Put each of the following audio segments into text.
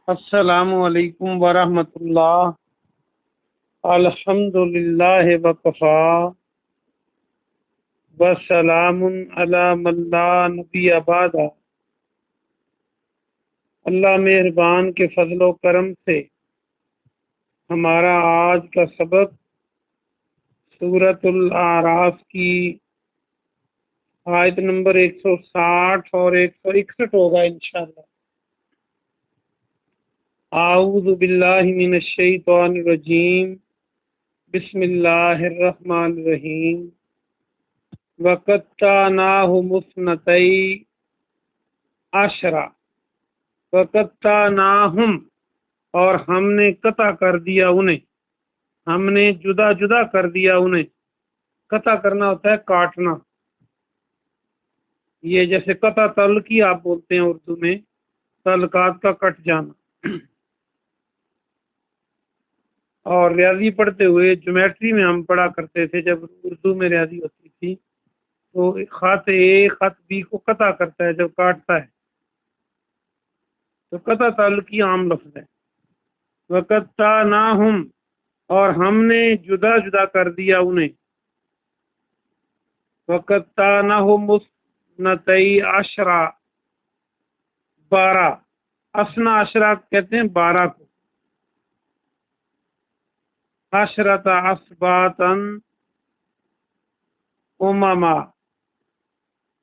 السلام علیکم ورحمۃ اللہ۔ الحمد للہ وکفا وسلام علی من لا نبی بعد۔ اللہ مہربان کے فضل و کرم سے ہمارا آج کا سبق سورۃ الاعراف کی آیت نمبر 160 اور 161 ہوگا انشاءاللہ۔ اعوذ باللہ من الشیطان الرجیم، بسم اللہ الرحمن الرحیم۔ وَقَطَّعْنَاهُمُ اثْنَتَيْ عَشْرَ، وَقَطَّعْنَاهُمْ، اور ہم نے قطع کر دیا انہیں، ہم نے جدا جدا کر دیا انہیں۔ قطع کرنا ہوتا ہے کاٹنا، یہ جیسے قطع تعلقی آپ بولتے ہیں اردو میں، تعلقات کا کٹ جانا۔ اور ریاضی پڑھتے ہوئے جیومیٹری میں ہم پڑھا کرتے تھے، جب اردو میں ریاضی ہوتی تھی تو خط اے خط بی کو قطع کرتا ہے جب کاٹتا ہے، تو قطع تعلقی عام لفظ ہے۔ وَقَطَّعْنَاهُمْ، اور ہم نے جدا جدا کر دیا انہیں۔ وَقَطَّعْنَاهُمُ اثْنَتَيْ عَشْرَ، 12، اثنا عشرہ کہتے ہیں 12 کو۔ عشرۃ اسباطا امما،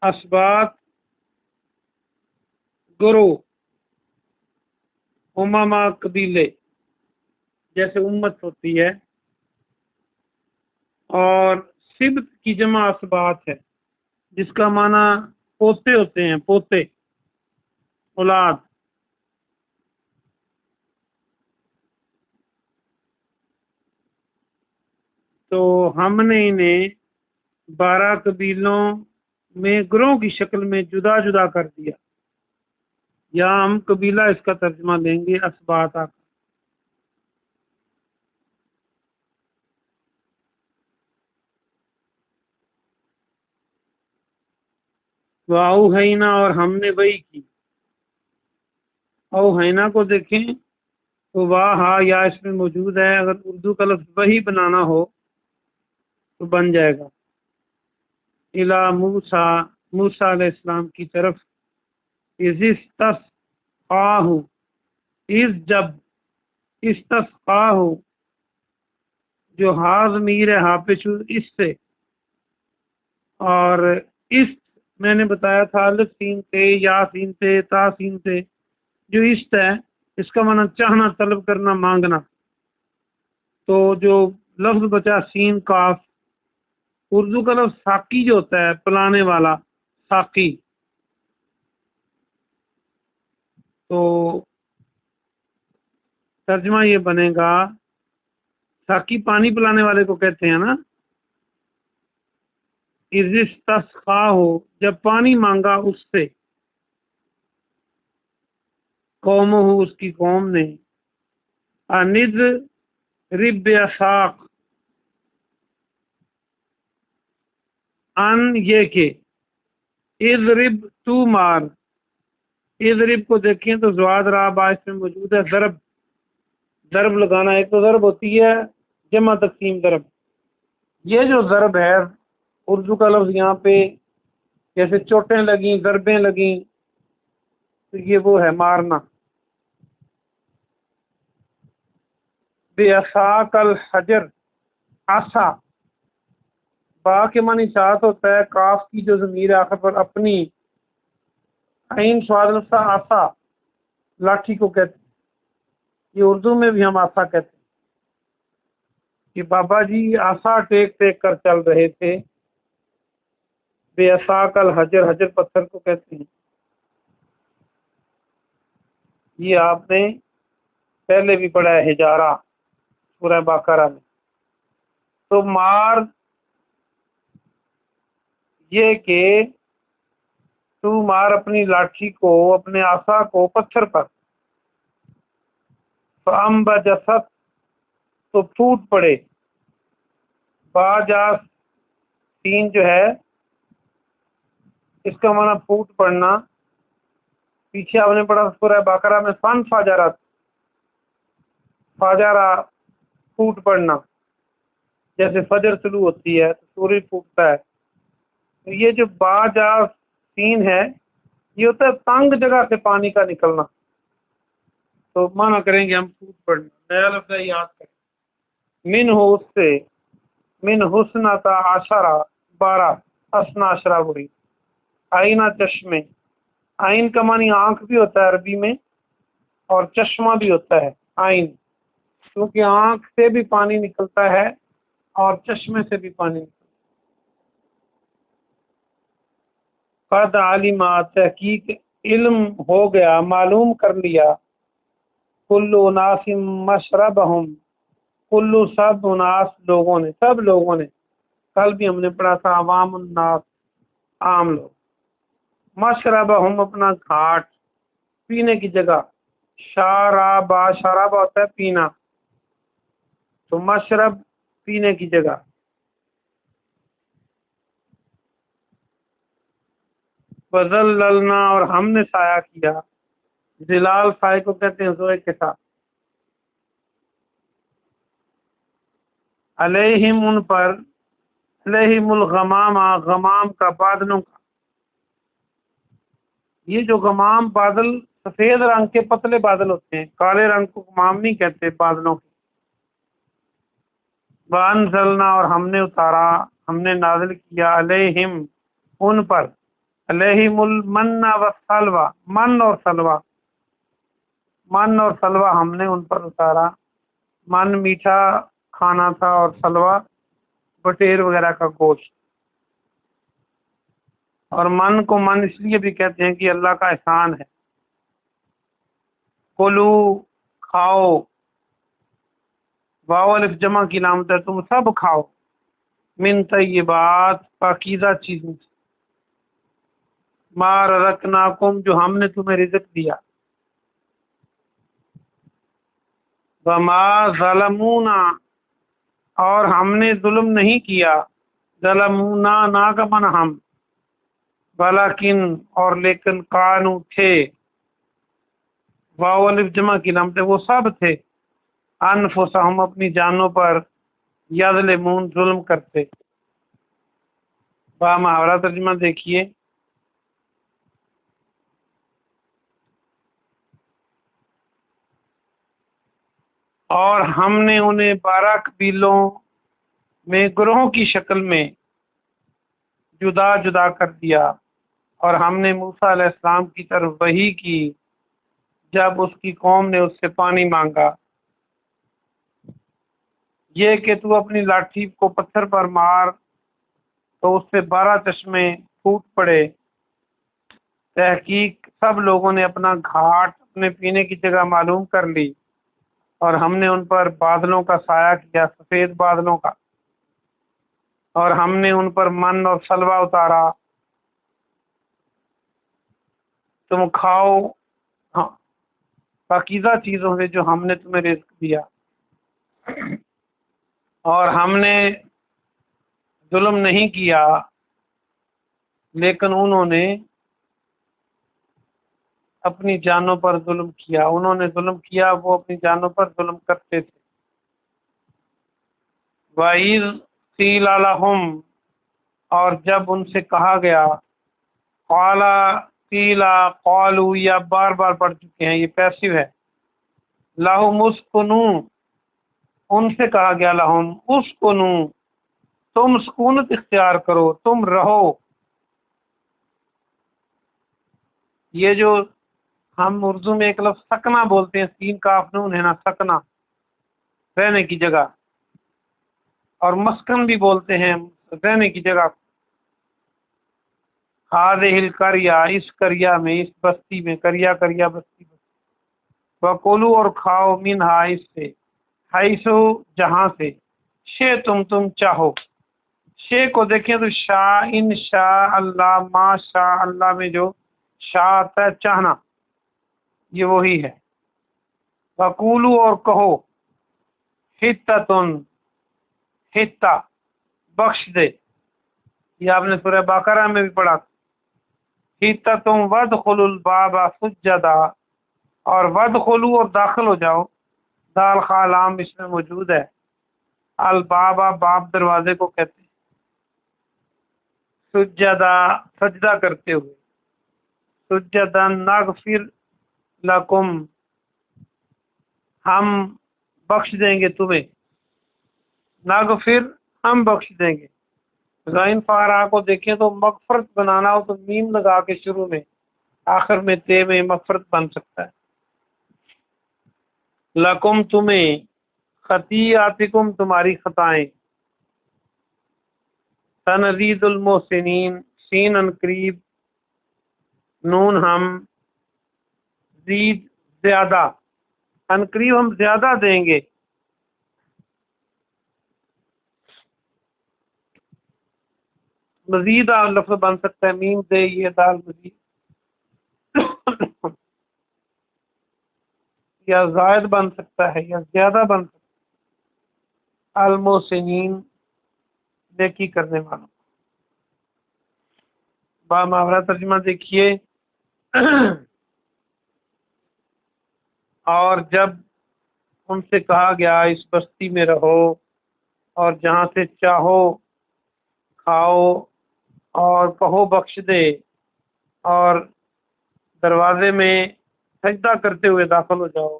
اسباط گروہ، امما قبیلے، جیسے امت ہوتی ہے، اور سبت کی جمع اسباط ہے جس کا معنی پوتے ہوتے ہیں، پوتے، اولاد۔ تو ہم نے انہیں 12 قبیلوں میں گروہ کی شکل میں جدا جدا کر دیا، یا ہم قبیلہ اس کا ترجمہ لیں گے اسباط کا۔ وَأَوْحَيْنَا، اور ہم نے وحی کی۔ اوحینا کو دیکھیں تو واہ ہا یا اس میں موجود ہے، اگر اردو کا لفظ وحی بنانا ہو تو بن جائے گا الی موسیٰ، موسیٰ علیہ السلام کی طرف۔ اذ استسقاہ، اذ جب، استسقاہ جو ہاض میر ہے ہاپش اس سے، اور اس میں نے بتایا تھا الف سین سے، یا سین سے، تا سین سے، جو است ہے اس کا معنی چاہنا، طلب کرنا، مانگنا۔ تو جو لفظ بچا سین کاف، اردو کا لفظ ساقی جو ہوتا ہے پلانے والا، ساقی، تو ترجمہ یہ بنے گا، ساقی پانی پلانے والے کو کہتے ہیں نا۔ اذ استسقاہ، جب پانی مانگا اس سے، قوم ہو اس کی قوم نے، اند رب اساق، ان یہ کہ، اضرب تو مار، اضرب کو دیکھیں تو زواد را باعث میں موجود ہے ضرب، ضرب لگانا۔ ایک تو ضرب ہوتی ہے جمع تقسیم ضرب، یہ جو ضرب ہے اردو کا لفظ یہاں پہ جیسے چوٹیں لگیں، ضربیں لگیں، تو یہ وہ ہے مارنا۔ بعصاک الحجر، عصا، با کے معنی ساتھ ہوتا ہے، کاف کی جو ضمیر آخر پر اپنی، عین صاد لفظ عصا، لاٹھی کو کہتے ہیں۔ یہ اردو میں بھی ہم عصا کہتے ہیں کہ بابا جی عصا ٹیک ٹیک کر چل رہے تھے۔ بعصاک الحجر، حجر پتھر کو کہتے ہیں۔ یہ آپ نے پہلے بھی پڑھا ہے، حجارہ، سورہ بقرہ میں۔ تو مار یہ کہ تو مار اپنی لاٹھی کو، اپنے عصا کو پتھر پر۔ فَأَنبَجَسَتْ، تو پھوٹ پڑے۔ باجاس تین جو ہے اس کا معنی پھوٹ پڑنا، پیچھے آپ نے پڑھا سورہ بقرہ میں فن فجرت، فاجرہ پھوٹ پڑنا، جیسے فجر طلوع ہوتی ہے تو سورج پھوٹتا ہے. تو یہ جو با جا سین ہے یہ ہوتا ہے تنگ جگہ سے پانی کا نکلنا. تو مانا کریں گے ہم پھوٹ پڑنا. نیا لفظ ہے، یاد کریں. من ہو اس سے، من حسنتا عشرہ 12، حسن عشرہ بری، آئینہ چشمے. آئین کا معنی آنکھ بھی ہوتا ہے عربی میں، اور چشمہ بھی ہوتا ہے آئین، کیونکہ آنکھ سے بھی پانی نکلتا ہے اور چشمے سے بھی پانی نکلتا ہے. قد علما تحقیق علم ہو گیا، معلوم کر لیا. کلو اناس مشربہم، کلو سب اناس لوگوں نے، سب لوگوں نے. کل بھی ہم نے پڑھا تھا عوام الناس، عام لوگ. مشربہم اپنا گھاٹ، پینے کی جگہ. شارابہ، شرابہ ہوتا ہے پینا، تو مشرب پینے کی جگہ. وَذَلَّلْنَا اور ہم نے سایہ کیا. ظلال سائے کو کہتے ہیں زوئے کے ساتھ. علیہم ان پر، علیہم الغمام غمام کا، بادلوں کا. یہ جو غمام بادل سفید رنگ کے پتلے بادل ہوتے ہیں، کالے رنگ کو غمام نہیں کہتے بادلوں کے. وَأَنزَلْنَا اور ہم نے اتارا، ہم نے نازل کیا. علیہم ان پر، علیہم المن والسلوى، من اور سلوہ. من اور سلوہ ہم نے ان پر اتارا. من میٹھا کھانا تھا اور سلوہ بٹیر وغیرہ کا گوشت. اور من کو من اس لیے بھی کہتے ہیں کہ اللہ کا احسان ہے. کلو کھاؤ، واو الف جمع کی علامت ہے، تم سب کھاؤ. من طیبات پاکیزہ چیزوں سے. ما رزقناکم جو ہم نے تمہیں رزق دیا. وما ظلمونا اور ہم نے ظلم نہیں کیا. ظلمونا نا کا من ہم، ولیکن اور لیکن، قانو تھے، واو الف جمع کی علامت ہے، وہ سب تھے. انفسہم اپنی جانوں پر، یظلمون ظلم کرتے. با محاورہ ترجمہ دیکھیے. اور ہم نے انہیں 12 قبیلوں میں گروہوں کی شکل میں جدا جدا کر دیا. اور ہم نے موسیٰ علیہ السلام کی طرف وحی کی جب اس کی قوم نے اس سے پانی مانگا. یہ کہ تو اپنی لاٹھی کو پتھر پر مار تو اس سے 12 چشمے پھوٹ پڑے. تحقیق سب لوگوں نے اپنا گھاٹ، اپنے پینے کی جگہ معلوم کر لی. اور ہم نے ان پر بادلوں کا سایہ کیا، سفید بادلوں کا. اور ہم نے ان پر من اور سلوہ اتارا. تم کھاؤ ہاں پاکیزہ چیزوں سے جو ہم نے تمہیں رزق دیا. اور ہم نے ظلم نہیں کیا، لیکن انہوں نے اپنی جانوں پر ظلم کیا. انہوں نے ظلم کیا، وہ اپنی جانوں پر ظلم کرتے تھے. وَإِذْ قِيلَ لَهُمْ اور جب ان سے کہا گیا. قَالَ قِيلَ قَالُوا یا بار بار پڑھ چکے ہیں، یہ پیسو ہے. لَهُمُ اسْكُنُوا ان سے کہا گیا. لَهُمْ اسْكُنُوا تم سکونت اختیار کرو، تم رہو. یہ جو ہم اردو میں ایک لفظ سکنا بولتے ہیں، سین کاف نون ہے نا، سکنا رہنے کی جگہ، اور مسکن بھی بولتے ہیں رہنے کی جگہ. ہذہ القریہ اس قریہ میں، اس بستی میں، قریہ قریہ بستی. وکلوا اور کھاؤ، منہا اس سے، حیثو جہاں سے، تم چاہو. شے کو دیکھیں تو شاء ان شاء اللہ، ما شاء اللہ میں جو شاء آتا ہے چاہنا، یہ وہی ہے. وقولو اور کہو، حتتن حتہ بخش دے، یہ آپ نے سورہ بقرہ میں بھی پڑھا. حتتم وادخلوا الباب سجدا اور وادخلوا اور داخل ہو جاؤ دال خالام اس میں موجود ہے. البابا باب دروازے کو کہتے ہیں. سجدہ سجدہ کرتے ہوئے. سجدن نغفر لکم ہم بخش دیں گے تمہیں. نغفر ہم بخش دیں گے. غین فارا کو دیکھیں تو مغفرت بنانا ہو تو میم لگا کے شروع میں آخر میں تے میں مغفرت بن سکتا ہے. لکم تمہیں خطیئاتکم تمہاری خطائیں. سنزید المحسنین سین ان قریب نون ہم زید زیادہ ان قریب ہم زیادہ دیں گے. مزید لفظ بن سکتا ہے میم دے یہ دال مزید یا زائد بن سکتا ہے یا زیادہ بن سکتا ہے. المحسنین نیکی کرنے والوں. با محاورہ ترجمہ دیکھیے. اور جب ان سے کہا گیا اس بستی میں رہو اور جہاں سے چاہو کھاؤ اور کہو بخش دے اور دروازے میں سجدہ کرتے ہوئے داخل ہو جاؤ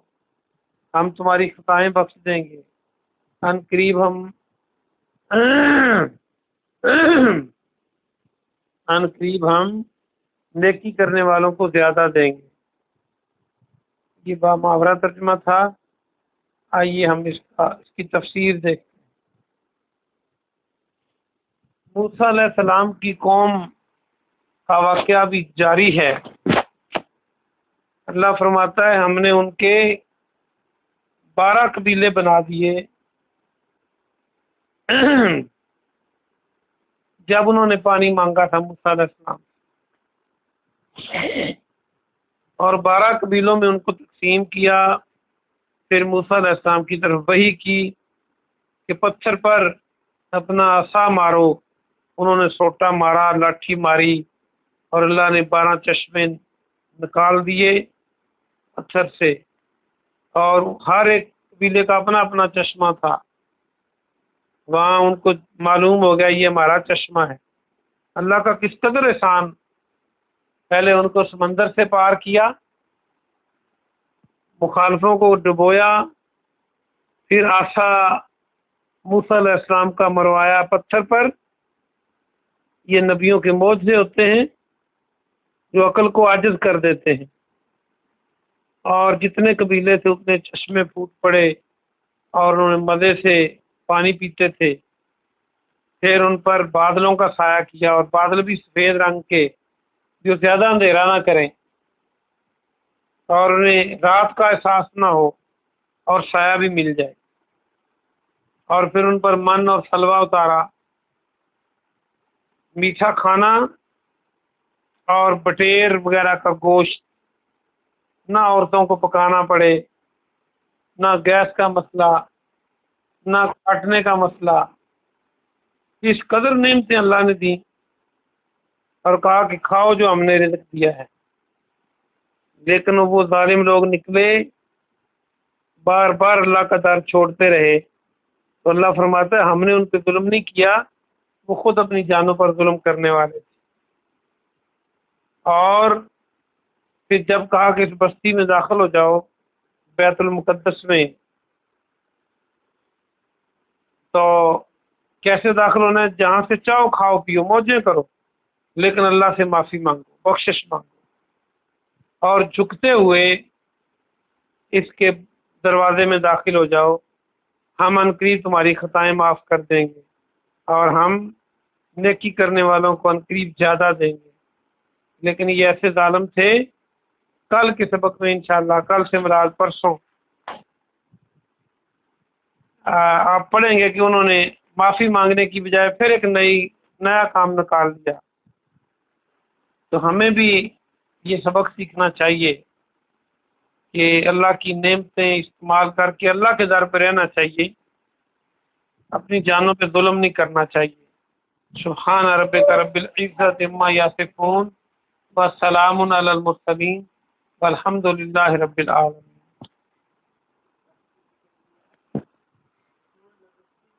ہم تمہاری خطائیں بخش دیں گے. ان قریب ہم ان قریب ہم نیکی کرنے والوں کو زیادہ دیں گے. یہ با محاورہ ترجمہ تھا. آئیے ہم اس کی تفسیر دیکھتے ہیں. موسیٰ علیہ السلام کی قوم کا واقعہ بھی جاری ہے. اللہ فرماتا ہے ہم نے ان کے 12 قبیلے بنا دیے جب انہوں نے پانی مانگا تھا موسیٰ علیہ السلام اور 12 قبیلوں میں ان کو تقسیم کیا. پھر موسیٰ علیہ السلام کی طرف وحی کی کہ پتھر پر اپنا عصا مارو. انہوں نے سوٹا مارا لاٹھی ماری اور اللہ نے 12 چشمے نکال دیے پتھر سے اور ہر ایک قبیلے کا اپنا اپنا چشمہ تھا. وہاں ان کو معلوم ہو گیا یہ ہمارا چشمہ ہے. اللہ کا کس قدر احسان. پہلے ان کو سمندر سے پار کیا مخالفوں کو ڈبویا پھر عصا موسیٰ علیہ السلام کا مروایا پتھر پر. یہ نبیوں کے معجزے ہوتے ہیں جو عقل کو عاجز کر دیتے ہیں. اور جتنے قبیلے تھے اتنے چشمے پھوٹ پڑے اور انہوں نے مزے سے پانی پیتے تھے. پھر ان پر بادلوں کا سایہ کیا اور بادل بھی سفید رنگ کے جو زیادہ اندھیرا نہ کریں اور انہیں رات کا احساس نہ ہو اور سایہ بھی مل جائے. اور پھر ان پر من اور سلوہ اتارا میٹھا کھانا اور بٹیر وغیرہ کا گوشت. نہ عورتوں کو پکانا پڑے نہ گیس کا مسئلہ نہ کاٹنے کا مسئلہ. اس قدر نعمتیں اللہ نے دی اور کہا کہ کھاؤ جو ہم نے رزق دیا ہے. لیکن وہ ظالم لوگ نکلے بار بار اللہ کا در چھوڑتے رہے تو اللہ فرماتا ہے ہم نے ان پہ ظلم نہیں کیا وہ خود اپنی جانوں پر ظلم کرنے والے تھے. اور پھر جب کہا کہ اس بستی میں داخل ہو جاؤ بیت المقدس میں تو کیسے داخل ہونا ہے. جہاں سے چاہو کھاؤ پیو موجیں کرو لیکن اللہ سے معافی مانگو بخشش مانگو اور جھکتے ہوئے اس کے دروازے میں داخل ہو جاؤ. ہم عنقریب تمہاری خطائیں معاف کر دیں گے اور ہم نیکی کرنے والوں کو عنقریب زیادہ دیں گے. لیکن یہ ایسے ظالم تھے. کل کے سبق میں انشاءاللہ کل سے مراد پرسوں آپ پڑھیں گے کہ انہوں نے معافی مانگنے کی بجائے پھر ایک نیا کام نکال دیا. تو ہمیں بھی یہ سبق سیکھنا چاہیے کہ اللہ کی نعمتیں استعمال کر کے اللہ کے در پہ رہنا چاہیے. اپنی جانوں پہ ظلم نہیں کرنا چاہیے. سبحان ربک رب العزت عما یصفون وسلام علی المرسلین والحمد للہ رب العالمین.